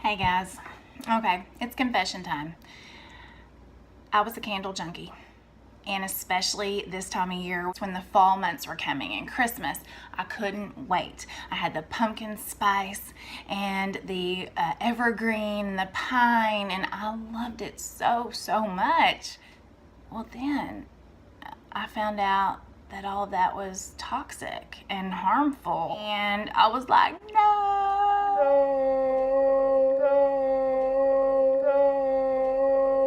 Hey guys, okay, it's confession time. I was a candle junkie, and especially this time of year when the fall months were coming and Christmas, I couldn't wait. I had the pumpkin spice and the evergreen and the pine, and I loved it so much. Well, then I found out that all of that was toxic and harmful, and I was like, no.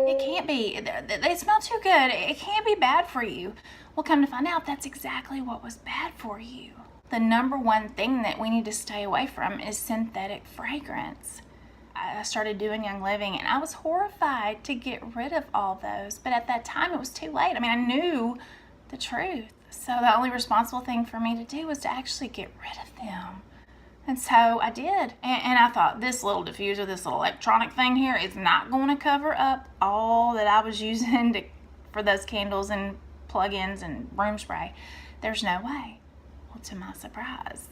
It can't be. They smell too good. It can't be bad for you. Well, come to find out, that's exactly what was bad for you. The number one thing that we need to stay away from is synthetic fragrance. I started doing Young Living, and I was horrified to get rid of all those. But at that time, it was too late. I mean, I knew the truth. So the only responsible thing for me to do was to actually get rid of them. And so I did. And I thought, this little diffuser, this little electronic thing here is not going to cover up all that I was using for those candles and plug-ins and room spray. There's no way. Well, to my surprise,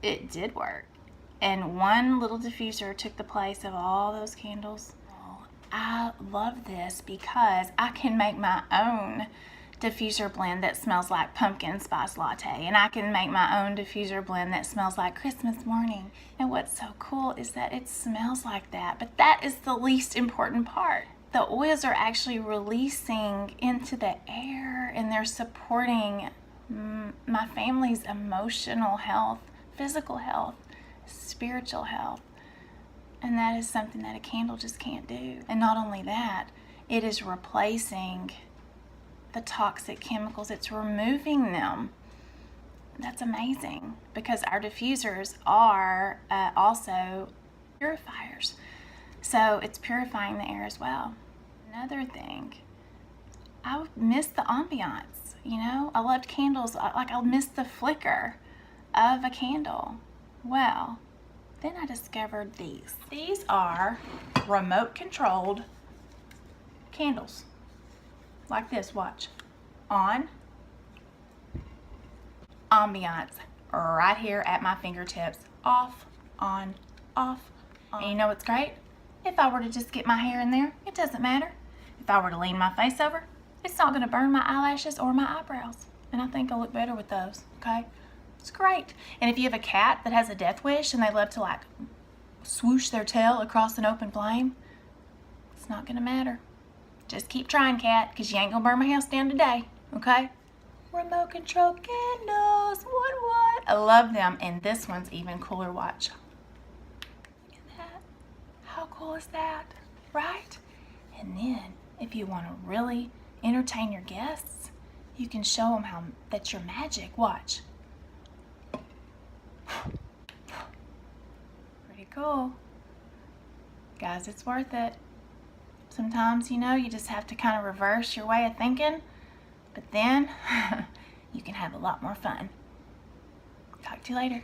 it did work. And one little diffuser took the place of all those candles. Well, I love this because I can make my own diffuser blend that smells like pumpkin spice latte, and I can make my own diffuser blend that smells like Christmas morning. And what's so cool is that it smells like that, but that is the least important part. The oils are actually releasing into the air, and they're supporting my family's emotional health, physical health, spiritual health, and that is something that a candle just can't do. And not only that, it is replacing the toxic chemicals, it's removing them. That's amazing, because our diffusers are also purifiers, so it's purifying the air as well. Another thing, I miss the ambiance. I loved candles. I missed the flicker of a candle. Well, then I discovered these. These are remote controlled candles. Like this, watch. On, ambiance, right here at my fingertips. Off, on, off, on. And you know what's great? If I were to just get my hair in there, it doesn't matter. If I were to lean my face over, it's not gonna burn my eyelashes or my eyebrows. And I think I'll look better with those, okay? It's great. And if you have a cat that has a death wish and they love to like swoosh their tail across an open flame, it's not gonna matter. Just keep trying, cat, because you ain't gonna burn my house down today, okay? Remote control candles, what? I love them, and this one's even cooler, watch. Look at that. How cool is that, right? And then, if you want to really entertain your guests, you can show them that you're magic, watch. Pretty cool. Guys, it's worth it. Sometimes, you just have to kind of reverse your way of thinking, but then you can have a lot more fun. Talk to you later.